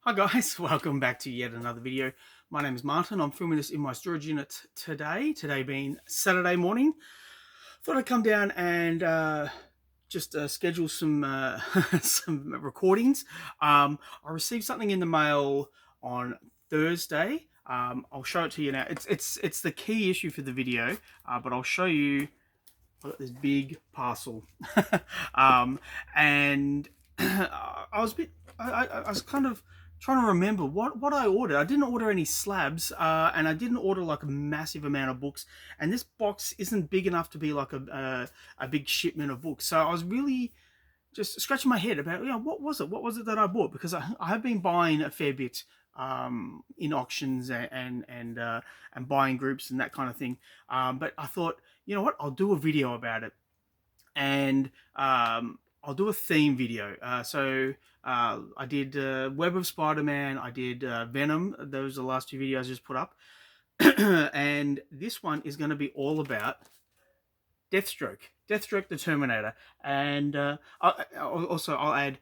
Hi guys, welcome back to yet another video. My name is Martin. I'm filming this in my storage unit today being Saturday morning. Thought I'd come down and just schedule some some recordings. I received something in the mail on Thursday. I'll show it to you now. It's the key issue for the video, but I'll show you. I got this big parcel, and I was a bit. I was kind of trying to remember what I ordered. I didn't order any slabs, and I didn't order like a massive amount of books. And this box isn't big enough to be like a big shipment of books. So I was really just scratching my head about, what was it? What was it that I bought? Because I have been buying a fair bit in auctions and buying groups and that kind of thing. But I thought, you know what? I'll do a video about it, and I'll do a theme video. I did Web of Spider-Man. I did Venom. Those are the last two videos I just put up. And this one is going to be all about Deathstroke the Terminator. And I'll add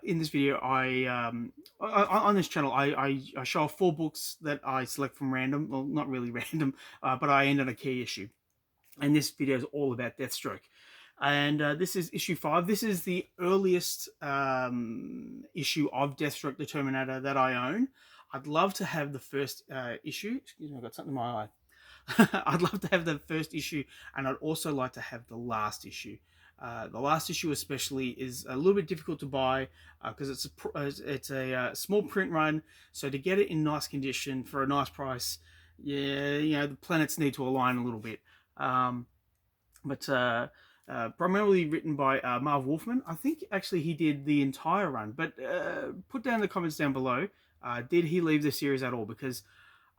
in this video, on this channel, I show 4 books that I select from random. Well, not really random, but I end on a key issue. And this video is all about Deathstroke. And this is issue 5. This is the earliest issue of Deathstroke the Terminator that I own. I'd love to have the first issue. Excuse me, I've got something in my eye. I'd love to have the first issue, and I'd also like to have the last issue. The last issue especially is a little bit difficult to buy because it's a small print run. So to get it in nice condition for a nice price, yeah, the planets need to align a little bit. Primarily written by Marv Wolfman. I think actually he did the entire run, but put down in the comments down below, did he leave the series at all? Because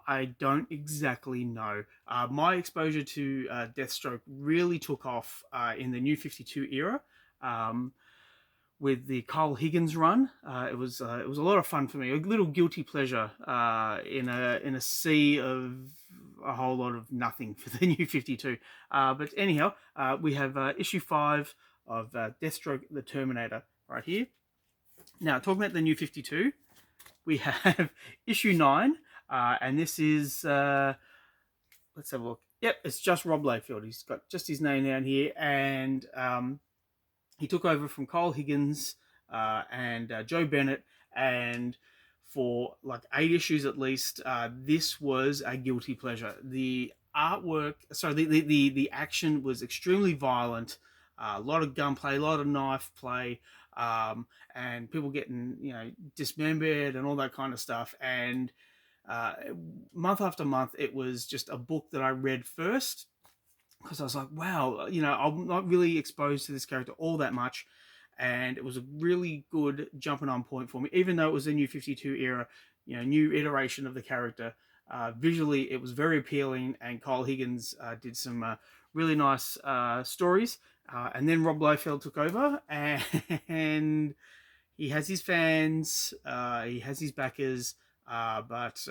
I don't exactly know. My exposure to Deathstroke really took off in the New 52 era. With the Carl Higgins run. It was a lot of fun for me. A little guilty pleasure in a sea of a whole lot of nothing for the New 52. But anyhow, we have issue 5 of Deathstroke the Terminator right here. Now, talking about the New 52, we have issue 9, and this is let's have a look. Yep, it's just Rob Liefeld. He's got just his name down here, and he took over from Kyle Higgins and Joe Bennett, and for like 8 issues at least, this was a guilty pleasure. The artwork, sorry, the action was extremely violent. A lot of gunplay, a lot of knife play, and people getting dismembered and all that kind of stuff. And month after month, it was just a book that I read first, because I was like, wow, I'm not really exposed to this character all that much. And it was a really good jumping on point for me, even though it was a New 52 era, new iteration of the character. Visually, it was very appealing, and Kyle Higgins did some really nice stories. And then Rob Liefeld took over, and he has his fans, he has his backers, but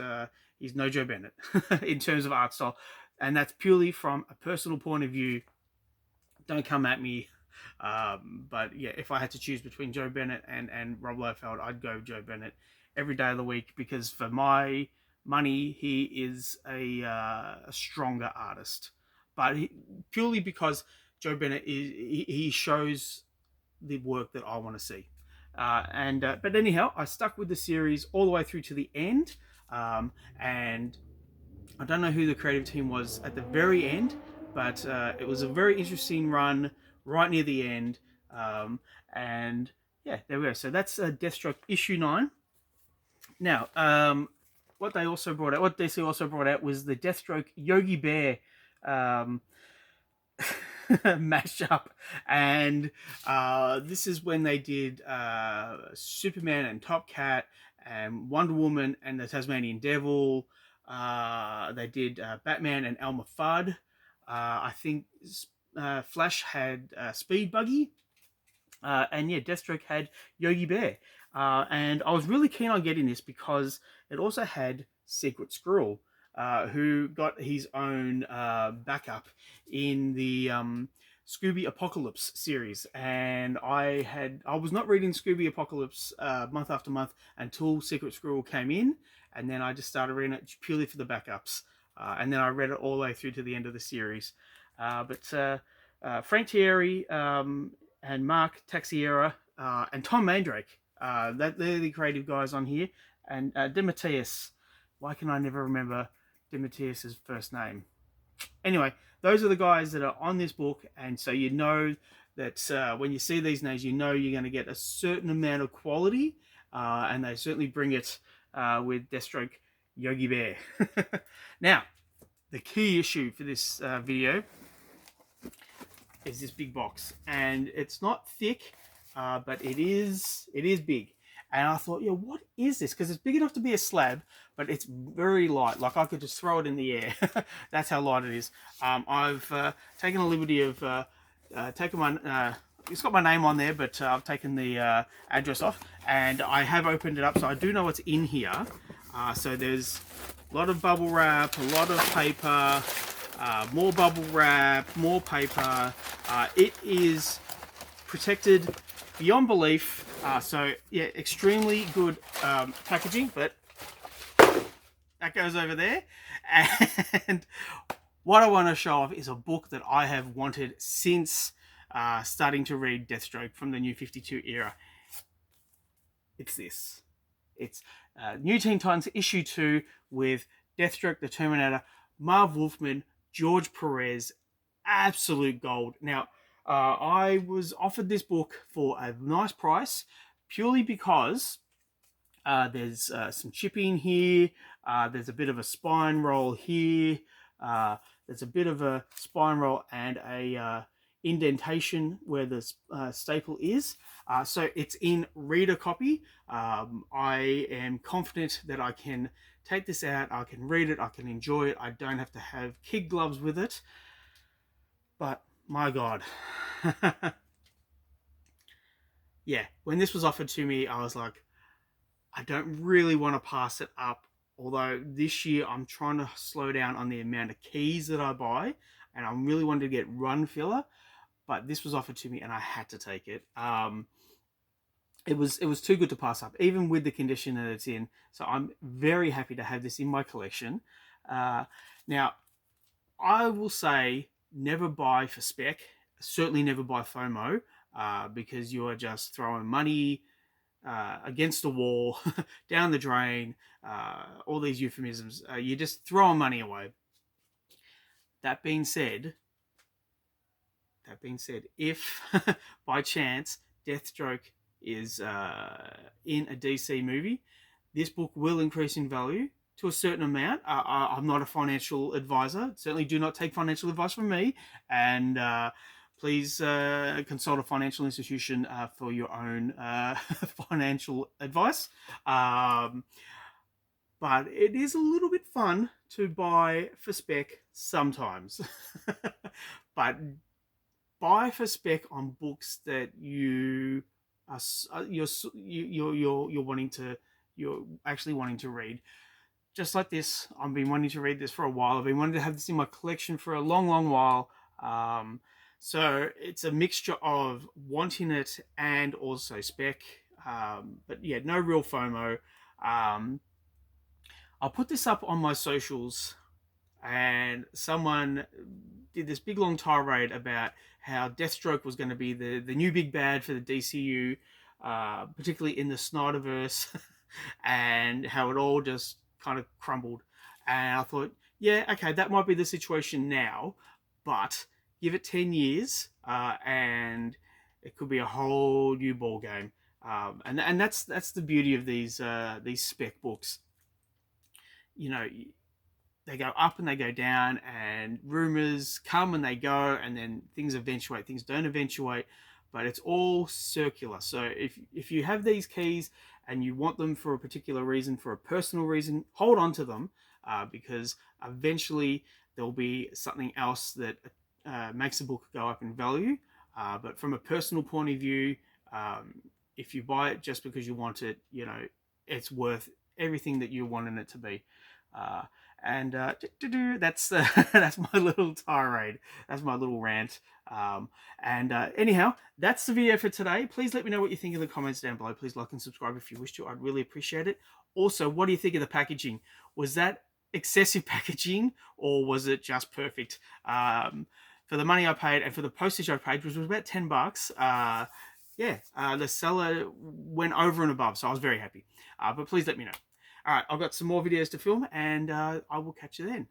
he's no Joe Bennett in terms of art style. And that's purely from a personal point of view. Don't come at me. But yeah, if I had to choose between Joe Bennett and Rob Liefeld, I'd go Joe Bennett every day of the week, because for my money, he is a stronger artist. But purely because Joe Bennett he shows the work that I want to see. But anyhow, I stuck with the series all the way through to the end, and I don't know who the creative team was at the very end, but it was a very interesting run right near the end. And yeah, there we go. So that's Deathstroke issue 9. Now, what DC also brought out was the Deathstroke Yogi Bear mashup, and this is when they did Superman and Top Cat and Wonder Woman and the Tasmanian Devil. They did Batman and Elmer Fudd. I think Flash had Speed Buggy. And yeah, Deathstroke had Yogi Bear. And I was really keen on getting this because it also had Secret Squirrel, who got his own backup in the Scooby Apocalypse series, and I was not reading Scooby Apocalypse month after month until Secret Squirrel came in, and then I just started reading it purely for the backups, and then I read it all the way through to the end of the series. But Frank Thierry and Mark Taxiera and Tom Mandrake, they're the creative guys on here, and Demetrius. Why can I never remember Demetrius's first name? Anyway, those are the guys that are on this book, and so you know that when you see these names, you know you're going to get a certain amount of quality, and they certainly bring it with Deathstroke Yogi Bear. Now, the key issue for this video is this big box, and it's not thick, but it is big. And I thought, yeah, what is this? Because it's big enough to be a slab, but it's very light. Like I could just throw it in the air. That's how light it is. I've taken a liberty of taking my. It's got my name on there, but I've taken the address off, and I have opened it up, so I do know what's in here. So there's a lot of bubble wrap, a lot of paper, more bubble wrap, more paper. It is protected beyond belief. So yeah, extremely good packaging, but that goes over there. And what I want to show off is a book that I have wanted since starting to read Deathstroke from the New 52 era. It's this. It's New Teen Titans issue 2 with Deathstroke, the Terminator, Marv Wolfman, George Perez, absolute gold. Now, I was offered this book for a nice price purely because there's some chipping here, there's a bit of a spine roll here, there's a bit of a spine roll and a indentation where the staple is. So it's in reader copy. I am confident that I can take this out, I can read it, I can enjoy it. I don't have to have kid gloves with it. But my God. Yeah, when this was offered to me, I was like, I don't really want to pass it up. Although this year I'm trying to slow down on the amount of keys that I buy, and I really wanted to get run filler, but this was offered to me and I had to take it. It was too good to pass up, even with the condition that it's in. So I'm very happy to have this in my collection. Now, I will say never buy for spec. Certainly never buy FOMO, because you are just throwing money against the wall, down the drain, all these euphemisms. You're just throwing money away. That being said, if by chance Deathstroke is in a DC movie, this book will increase in value to a certain amount. I'm not a financial advisor. Certainly do not take financial advice from me. And please consult a financial institution for your own financial advice. But it is a little bit fun to buy for spec sometimes. But buy for spec on books that you're actually wanting to read. Just like this, I've been wanting to read this for a while. I've been wanting to have this in my collection for a long while. So it's a mixture of wanting it and also spec. But yeah, no real FOMO. I'll put this up on my socials, and someone did this big long tirade about how Deathstroke was going to be the new big bad for the DCU, particularly in the Snyderverse, and how it all just kind of crumbled. And I thought, yeah, okay, that might be the situation now, but give it 10 years, and it could be a whole new ball game. And that's the beauty of these spec books. You know, they go up and they go down, and rumors come and they go, and then things eventuate, things don't eventuate, but it's all circular. So if you have these keys and you want them for a particular reason, for a personal reason, hold on to them, because eventually there'll be something else that makes a book go up in value. But from a personal point of view, if you buy it just because you want it, you know, it's worth everything that you're wanting it to be. And that's that's my little tirade. That's my little rant. Anyhow, that's the video for today. Please let me know what you think in the comments down below. Please like and subscribe if you wish to. I'd really appreciate it. Also, what do you think of the packaging? Was that excessive packaging, or was it just perfect? For the money I paid and for the postage I paid, which was about $10, the seller went over and above, so I was very happy. But please let me know. All right, I've got some more videos to film, and I will catch you then.